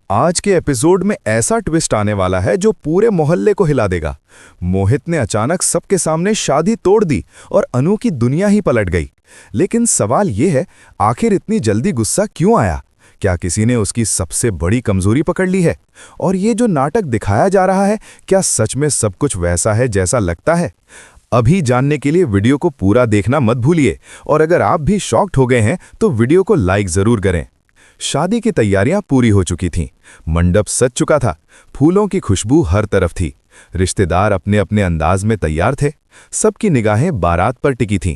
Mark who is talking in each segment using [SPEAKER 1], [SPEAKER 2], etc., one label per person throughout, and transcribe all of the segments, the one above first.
[SPEAKER 1] आज के एपिसोड में ऐसा ट्विस्ट आने वाला है जो पूरे मोहल्ले को हिला देगा। मोहित ने अचानक सबके सामने शादी तोड़ दी और अनु की दुनिया ही पलट गई। लेकिन सवाल यह है, आखिर इतनी जल्दी गुस्सा क्यों आया? क्या किसी ने उसकी सबसे बड़ी कमजोरी पकड़ ली है? और ये जो नाटक दिखाया जा रहा है, क्या सच में सब कुछ वैसा है जैसा लगता है? अभी जानने के लिए वीडियो को पूरा देखना मत भूलिए। और अगर आप भी शॉक्ड हो गए हैं तो वीडियो को लाइक जरूर करें। शादी की तैयारियां पूरी हो चुकी थीं। मंडप सज चुका था। फूलों की खुशबू हर तरफ थी। रिश्तेदार अपने अपने अंदाज में तैयार थे। सबकी निगाहें बारात पर टिकी थीं।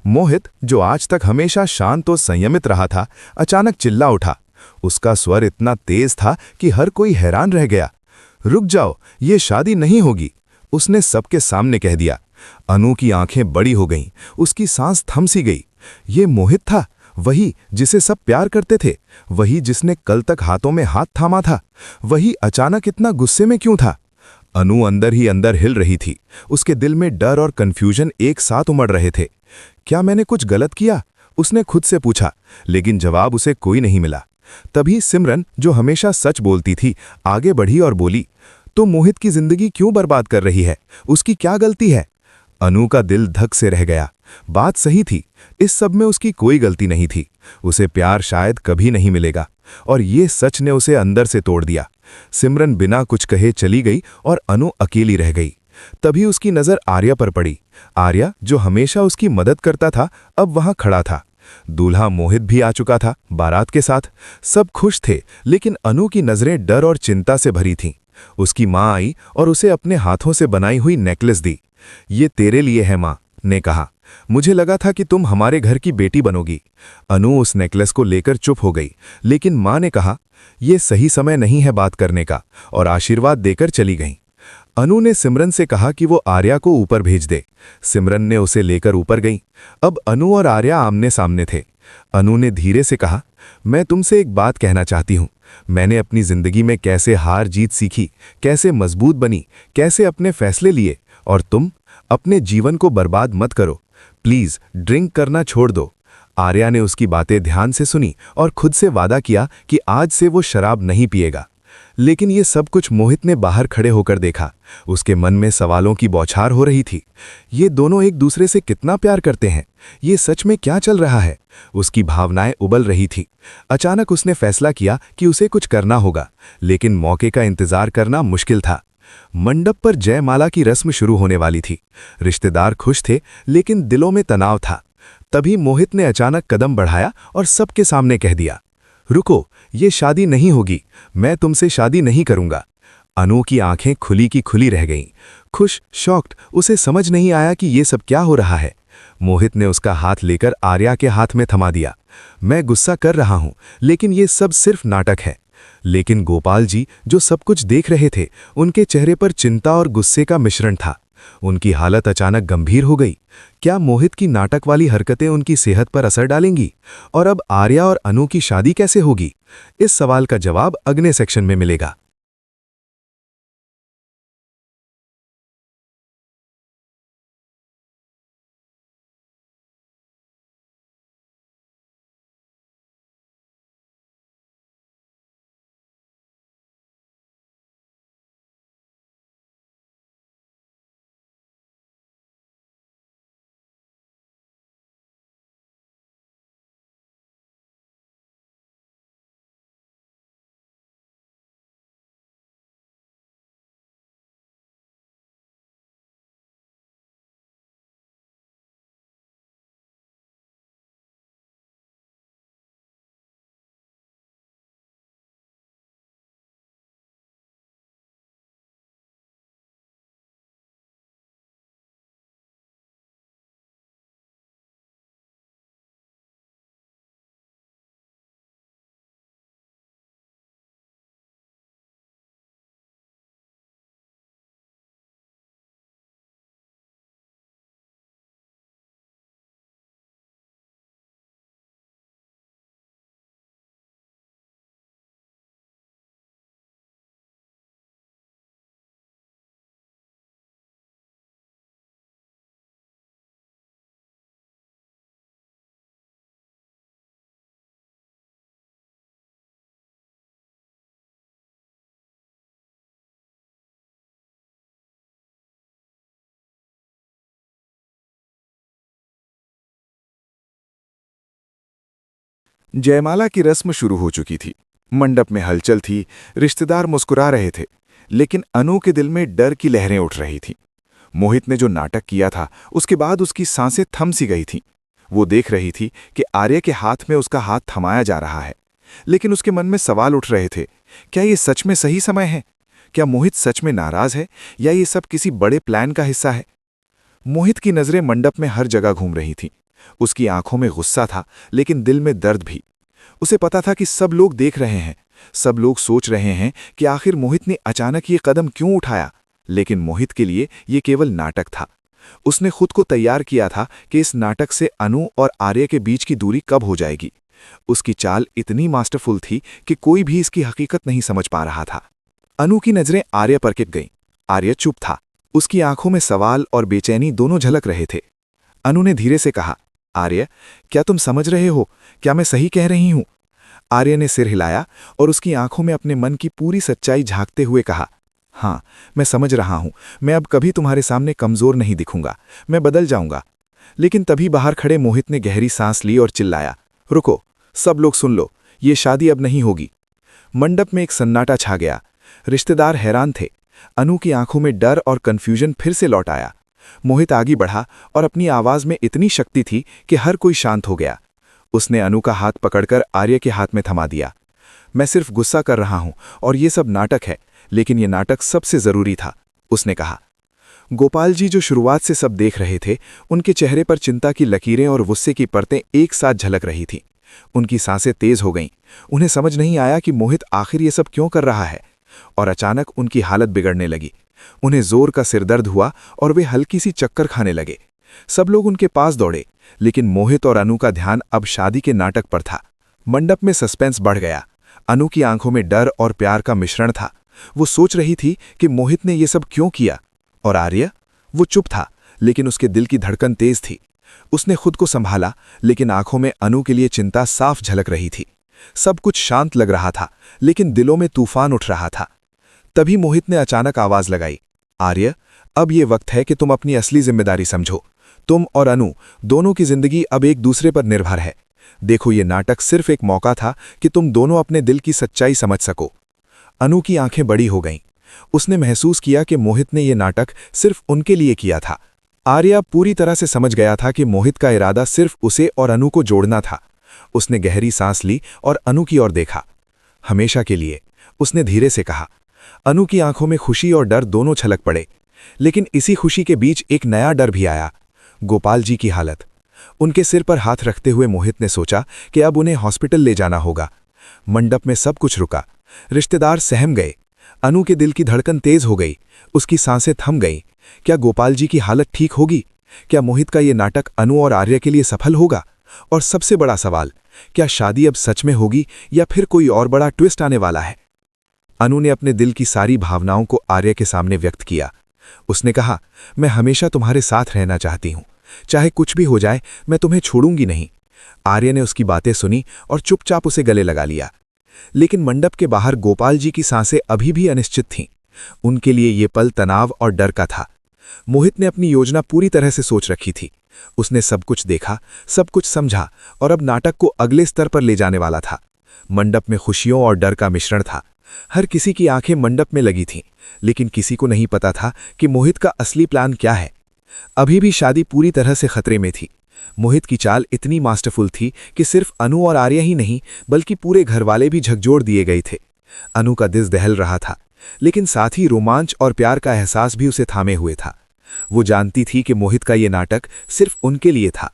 [SPEAKER 1] मोहित, जो आज तक हमेशा शांत और संयमित रहा था, अचानक चिल्ला उठा। उसका स्वर इतना तेज था कि हर कोई हैरान रह गया। रुक जाओ, ये शादी नहीं होगी, उसने सबके सामने कह दिया। अनु की आंखें बड़ी हो गईं। उसकी सांस थम सी गई। ये मोहित था, वही जिसे सब प्यार करते थे, वही जिसने कल तक हाथों में हाथ थामा था। वही अचानक इतना गुस्से में क्यों था? अनु अंदर ही अंदर हिल रही थी। उसके दिल में डर और कंफ्यूजन एक साथ उमड़ रहे थे। क्या मैंने कुछ गलत किया? उसने खुद से पूछा, लेकिन जवाब उसे कोई नहीं मिला। तभी सिमरन, जो हमेशा सच बोलती थी, आगे बढ़ी और बोली, तो मोहित की जिंदगी क्यों बर्बाद कर रही है? उसकी क्या गलती है? अनु का दिल धक से रह गया। बात सही थी, इस सब में उसकी कोई गलती नहीं थी। उसे प्यार शायद कभी नहीं मिलेगा, और ये सच ने उसे अंदर से तोड़ दिया। सिमरन बिना कुछ कहे चली गई और अनु अकेली रह गई। तभी उसकी नज़र आर्या पर पड़ी। आर्या, जो हमेशा उसकी मदद करता था, अब वहां खड़ा था। दूल्हा मोहित भी आ चुका था बारात के साथ। सब खुश थे, लेकिन अनु की नज़रें डर और चिंता से भरी थीं। उसकी माँ आई और उसे अपने हाथों से बनाई हुई नेकलेस दी। ये तेरे लिए है माँ, ने कहा। मुझे लगा था कि तुम हमारे घर की बेटी बनोगी। अनु उस नेकलेस को लेकर चुप हो गई, लेकिन माँ ने कहा, यह सही समय नहीं है बात करने का, और आशीर्वाद देकर चली गईं। अनु ने सिमरन से कहा कि वो आर्या को ऊपर भेज दे। सिमरन ने उसे लेकर ऊपर गई। अब अनु और आर्या आमने सामने थे। अनु ने धीरे से कहा, मैं तुमसे एक बात कहना चाहती हूँ। मैंने अपनी जिंदगी में कैसे हार जीत सीखी, कैसे मजबूत बनी, कैसे अपने फैसले लिए, और तुम अपने जीवन को बर्बाद मत करो। प्लीज ड्रिंक करना छोड़ दो। आर्या ने उसकी बातें ध्यान से सुनी और खुद से वादा किया कि आज से वो शराब नहीं पिएगा। लेकिन ये सब कुछ मोहित ने बाहर खड़े होकर देखा। उसके मन में सवालों की बौछार हो रही थी। ये दोनों एक दूसरे से कितना प्यार करते हैं? ये सच में क्या चल रहा है? उसकी भावनाएं उबल रही थी। अचानक उसने फैसला किया कि उसे कुछ करना होगा, लेकिन मौके का इंतजार करना मुश्किल था। मंडप पर जयमाला की रस्म शुरू होने वाली थी। रिश्तेदार खुश थे, लेकिन दिलों में तनाव था। तभी मोहित ने अचानक कदम बढ़ाया और सबके सामने कह दिया, रुको, ये शादी नहीं होगी, मैं तुमसे शादी नहीं करूंगा। अनु की आंखें खुली की खुली रह गईं। खुश, शॉक्ड, उसे समझ नहीं आया कि ये सब क्या हो रहा है। मोहित ने उसका हाथ लेकर आर्या के हाथ में थमा दिया। मैं गुस्सा कर रहा हूं, लेकिन ये सब सिर्फ नाटक है। लेकिन गोपाल जी, जो सब कुछ देख रहे थे, उनके चेहरे पर चिंता और गुस्से का मिश्रण था। उनकी हालत अचानक गंभीर हो गई। क्या मोहित की नाटक वाली हरकतें उनकी सेहत पर असर डालेंगी? और अब आर्या और अनु की शादी कैसे होगी? इस सवाल का जवाब अगले सेक्शन में मिलेगा।
[SPEAKER 2] जयमाला की रस्म शुरू हो चुकी थी। मंडप में हलचल थी, रिश्तेदार मुस्कुरा रहे थे, लेकिन अनु के दिल में डर की लहरें उठ रही थीं। मोहित ने जो नाटक किया था, उसके बाद उसकी सांसें थम सी गई थीं। वो देख रही थी कि आर्य के हाथ में उसका हाथ थमाया जा रहा है, लेकिन उसके मन में सवाल उठ रहे थे। क्या ये सच में सही समय है? क्या मोहित सच में नाराज है, या ये सब किसी बड़े प्लान का हिस्सा है? मोहित की नजरें मंडप में हर जगह घूम रही थीं। उसकी आंखों में गुस्सा था, लेकिन दिल में दर्द भी। उसे पता था कि सब लोग देख रहे हैं, सब लोग सोच रहे हैं कि आखिर मोहित ने अचानक ये कदम क्यों उठाया। लेकिन मोहित के लिए ये केवल नाटक था। उसने खुद को तैयार किया था कि इस नाटक से अनु और आर्य के बीच की दूरी कब हो जाएगी। उसकी चाल इतनी मास्टरफुल थी कि कोई भी इसकी हकीकत नहीं समझ पा रहा था। अनु की नजरें आर्य पर टिक गईं। आर्य चुप था। उसकी आंखों में सवाल और बेचैनी दोनों झलक रहे थे। अनु ने धीरे से कहा, आर्य, क्या तुम समझ रहे हो? क्या मैं सही कह रही हूं? आर्य ने सिर हिलाया और उसकी आंखों में अपने मन की पूरी सच्चाई झांकते हुए कहा, हाँ, मैं समझ रहा हूं। मैं अब कभी तुम्हारे सामने कमजोर नहीं दिखूंगा। मैं बदल जाऊंगा। लेकिन तभी बाहर खड़े मोहित ने गहरी सांस ली और चिल्लाया, रुको, सब लोग सुन लो, ये शादी अब नहीं होगी। मंडप में एक सन्नाटा छा गया। रिश्तेदार हैरान थे। अनु की आंखों में डर और कंफ्यूजन फिर से लौट आया। मोहित आगे बढ़ा और अपनी आवाज में इतनी शक्ति थी कि हर कोई शांत हो गया। उसने अनु का हाथ पकड़कर आर्य के हाथ में थमा दिया। मैं सिर्फ गुस्सा कर रहा हूं और ये सब नाटक है, लेकिन ये नाटक सबसे जरूरी था, उसने कहा। गोपाल जी, जो शुरुआत से सब देख रहे थे, उनके चेहरे पर चिंता की लकीरें और गुस्से की परतें एक साथ झलक रही थीं। उनकी सांसें तेज हो गईं। उन्हें समझ नहीं आया कि मोहित आखिर ये सब क्यों कर रहा है। और अचानक उनकी हालत बिगड़ने लगी। उन्हें जोर का सिरदर्द हुआ और वे हल्की सी चक्कर खाने लगे। सब लोग उनके पास दौड़े, लेकिन मोहित और अनु का ध्यान अब शादी के नाटक पर था। मंडप में सस्पेंस बढ़ गया। अनु की आंखों में डर और प्यार का मिश्रण था। वो सोच रही थी कि मोहित ने ये सब क्यों किया। और आर्य? वो चुप था, लेकिन उसके दिल की धड़कन तेज थी। उसने खुद को संभाला, लेकिन आंखों में अनु के लिए चिंता साफ झलक रही थी। सब कुछ शांत लग रहा था, लेकिन दिलों में तूफान उठ रहा था। तभी मोहित ने अचानक आवाज लगाई, आर्य, अब ये वक्त है कि तुम अपनी असली जिम्मेदारी समझो। तुम और अनु दोनों की जिंदगी अब एक दूसरे पर निर्भर है। देखो, ये नाटक सिर्फ एक मौका था कि तुम दोनों अपने दिल की सच्चाई समझ सको। अनु की आंखें बड़ी हो गईं। उसने महसूस किया कि मोहित ने यह नाटक सिर्फ उनके लिए किया था। आर्या पूरी तरह से समझ गया था कि मोहित का इरादा सिर्फ उसे और अनु को जोड़ना था। उसने गहरी सांस ली और अनु की ओर देखा। हमेशा के लिए, उसने धीरे से कहा। अनु की आंखों में खुशी और डर दोनों छलक पड़े, लेकिन इसी खुशी के बीच एक नया डर भी आया। गोपाल जी की हालत। उनके सिर पर हाथ रखते हुए मोहित ने सोचा कि अब उन्हें हॉस्पिटल ले जाना होगा। मंडप में सब कुछ रुका। रिश्तेदार सहम गए। अनु के दिल की धड़कन तेज हो गई। उसकी सांसें थम गईं। क्या गोपाल जी की हालत ठीक होगी? क्या मोहित का ये नाटक अनु और आर्य के लिए सफल होगा? और सबसे बड़ा सवाल, क्या शादी अब सच में होगी या फिर कोई और बड़ा ट्विस्ट आने वाला है? अनु ने अपने दिल की सारी भावनाओं को आर्य के सामने व्यक्त किया। उसने कहा, मैं हमेशा तुम्हारे साथ रहना चाहती हूं। चाहे कुछ भी हो जाए, मैं तुम्हें छोड़ूंगी नहीं। आर्य ने उसकी बातें सुनी और चुपचाप उसे गले लगा लिया। लेकिन मंडप के बाहर गोपाल जी की सांसें अभी भी अनिश्चित थीं। उनके लिए ये पल तनाव और डर का था। मोहित ने अपनी योजना पूरी तरह से सोच रखी थी। उसने सब कुछ देखा, सब कुछ समझा और अब नाटक को अगले स्तर पर ले जाने वाला था। मंडप में खुशियों और डर का मिश्रण था। हर किसी की आंखें मंडप में लगी थीं, लेकिन किसी को नहीं पता था कि मोहित का असली प्लान क्या है। अभी भी शादी पूरी तरह से खतरे में थी। मोहित की चाल इतनी मास्टरफुल थी कि सिर्फ अनु और आर्य ही नहीं, बल्कि पूरे घरवाले भी झकझोर दिए गए थे। अनु का दिल दहल रहा था, लेकिन साथ ही रोमांच और प्यार का एहसास भी उसे थामे हुए था। वो जानती थी कि मोहित का ये नाटक सिर्फ उनके लिए था।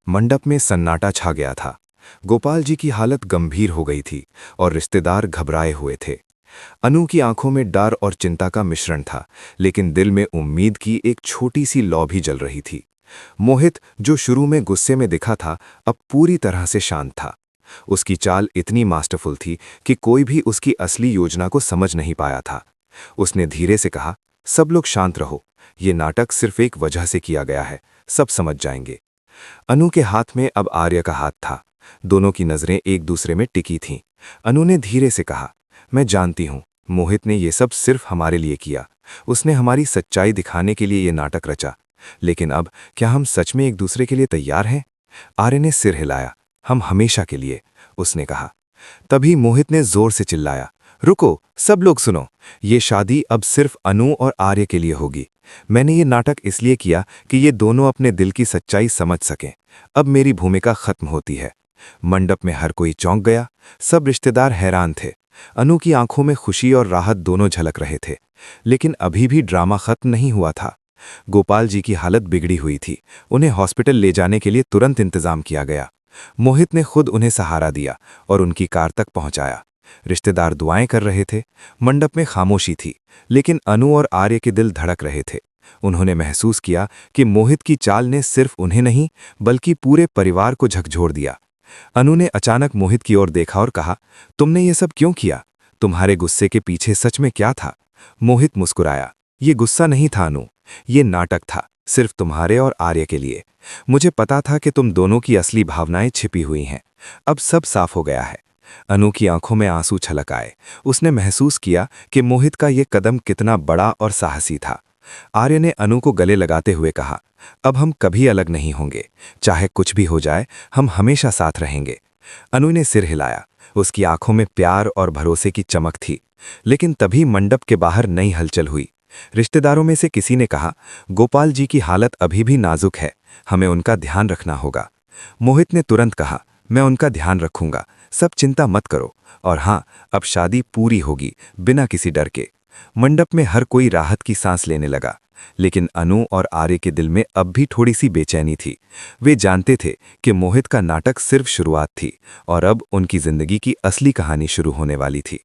[SPEAKER 2] मंडप में सन्नाटा छा गया था। गोपाल जी की हालत गंभीर हो गई थी और रिश्तेदार घबराए हुए थे। अनु की आंखों में डर और चिंता का मिश्रण था, लेकिन दिल में उम्मीद की एक छोटी सी लौ भी जल रही थी। मोहित, जो शुरू में गुस्से में दिखा था, अब पूरी तरह से शांत था। उसकी चाल इतनी मास्टरफुल थी कि कोई भी उसकी असली योजना को समझ नहीं पाया था। उसने धीरे से कहा, सब लोग शांत रहो, ये नाटक सिर्फ एक वजह से किया गया है, सब समझ जाएंगे। अनु के हाथ में अब आर्य का हाथ था। दोनों की नजरें एक दूसरे में टिकी थीं। अनु ने धीरे से कहा, मैं जानती हूं, मोहित ने ये सब सिर्फ हमारे लिए किया। उसने हमारी सच्चाई दिखाने के लिए ये नाटक रचा। लेकिन अब क्या हम सच में एक दूसरे के लिए तैयार हैं? आर्य ने सिर हिलाया। हम हमेशा के लिए, उसने कहा। तभी मोहित ने जोर से चिल्लाया, रुको, सब लोग सुनो। ये शादी अब सिर्फ अनु और आर्य के लिए होगी। मैंने ये नाटक इसलिए किया कि ये दोनों अपने दिल की सच्चाई समझ सकें। अब मेरी भूमिका खत्म होती है। मंडप में हर कोई चौंक गया। सब रिश्तेदार हैरान थे। अनु की आंखों में खुशी और राहत दोनों झलक रहे थे। लेकिन अभी भी ड्रामा खत्म नहीं हुआ था। गोपाल जी की हालत बिगड़ी हुई थी। उन्हें हॉस्पिटल ले जाने के लिए तुरंत इंतजाम किया गया। मोहित ने खुद उन्हें सहारा दिया और उनकी कार तक पहुंचाया। रिश्तेदार दुआएं कर रहे थे। मंडप में खामोशी थी, लेकिन अनु और आर्य के दिल धड़क रहे थे। उन्होंने महसूस किया कि मोहित की चाल ने सिर्फ उन्हें नहीं, बल्कि पूरे परिवार को झकझोर दिया। अनु ने अचानक मोहित की ओर देखा और कहा, तुमने ये सब क्यों किया? तुम्हारे गुस्से के पीछे सच में क्या था? मोहित मुस्कुराया, ये गुस्सा नहीं था अनु, ये नाटक था, सिर्फ तुम्हारे और आर्य के लिए। मुझे पता था कि तुम दोनों की असली भावनाएं छिपी हुई हैं। अब सब साफ हो गया है। अनु की आंखों में आंसू छलक आए। उसने महसूस किया कि मोहित का ये कदम कितना बड़ा और साहसी था। आर्य ने अनु को गले लगाते हुए कहा, अब हम कभी अलग नहीं होंगे। चाहे कुछ भी हो जाए, हम हमेशा साथ रहेंगे। अनु ने सिर हिलाया। उसकी आंखों में प्यार और भरोसे की चमक थी। लेकिन तभी मंडप के बाहर नई हलचल हुई। रिश्तेदारों में से किसी ने कहा, गोपाल जी की हालत अभी भी नाजुक है, हमें उनका ध्यान रखना होगा। मोहित ने तुरंत कहा, मैं उनका ध्यान रखूंगा, सब चिंता मत करो। और हाँ, अब शादी पूरी होगी, बिना किसी डर के। मंडप में हर कोई राहत की सांस लेने लगा। लेकिन अनु और आर्य के दिल में अब भी थोड़ी सी बेचैनी थी। वे जानते थे कि मोहित का नाटक सिर्फ शुरुआत थी और अब उनकी जिंदगी की असली कहानी शुरू होने वाली थी।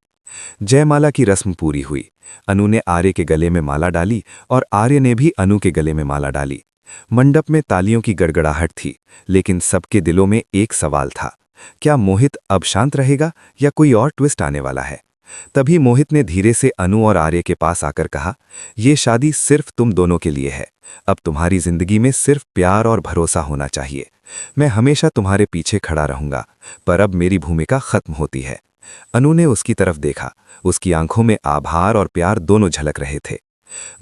[SPEAKER 2] जयमाला की रस्म पूरी हुई। अनु ने आर्य के गले में माला डाली और आर्य ने भी अनु के गले में माला डाली। मंडप में तालियों की गड़गड़ाहट थी, लेकिन सबके दिलों में एक सवाल था, क्या मोहित अब शांत रहेगा या कोई और ट्विस्ट आने वाला है? तभी मोहित ने धीरे से अनु और आर्य के पास आकर कहा, ये शादी सिर्फ तुम दोनों के लिए है। अब तुम्हारी जिंदगी में सिर्फ प्यार और भरोसा होना चाहिए। मैं हमेशा तुम्हारे पीछे खड़ा रहूंगा, पर अब मेरी भूमिका खत्म होती है। अनु ने उसकी तरफ देखा। उसकी आंखों में आभार और प्यार दोनों झलक रहे थे।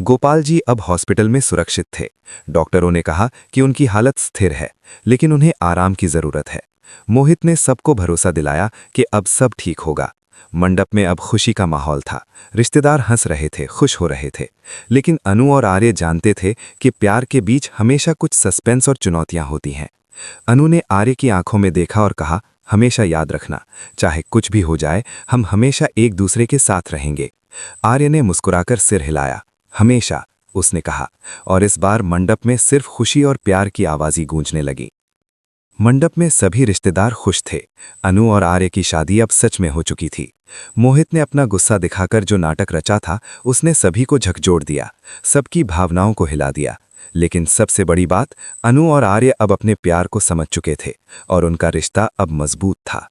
[SPEAKER 2] गोपाल जी अब हॉस्पिटल में सुरक्षित थे। डॉक्टरों ने कहा कि उनकी हालत स्थिर है, लेकिन उन्हें आराम की जरूरत है। मोहित ने सबको भरोसा दिलाया कि अब सब ठीक होगा। मंडप में अब खुशी का माहौल था। रिश्तेदार हंस रहे थे, खुश हो रहे थे। लेकिन अनु और आर्य जानते थे कि प्यार के बीच हमेशा कुछ सस्पेंस और चुनौतियां होती हैं। अनु ने आर्य की आंखों में देखा और कहा, हमेशा याद रखना, चाहे कुछ भी हो जाए, हम हमेशा एक दूसरे के साथ रहेंगे। आर्य ने मुस्कुराकर सिर हिलाया। हमेशा, उसने कहा, और इस बार मंडप में सिर्फ खुशी और प्यार की आवाज़ें गूंजने लगी। मंडप में सभी रिश्तेदार खुश थे। अनु और आर्य की शादी अब सच में हो चुकी थी। मोहित ने अपना गुस्सा दिखाकर जो नाटक रचा था, उसने सभी को झकझोर दिया, सबकी भावनाओं को हिला दिया। लेकिन सबसे बड़ी बात, अनु और आर्य अब अपने प्यार को समझ चुके थे और उनका रिश्ता अब मजबूत था।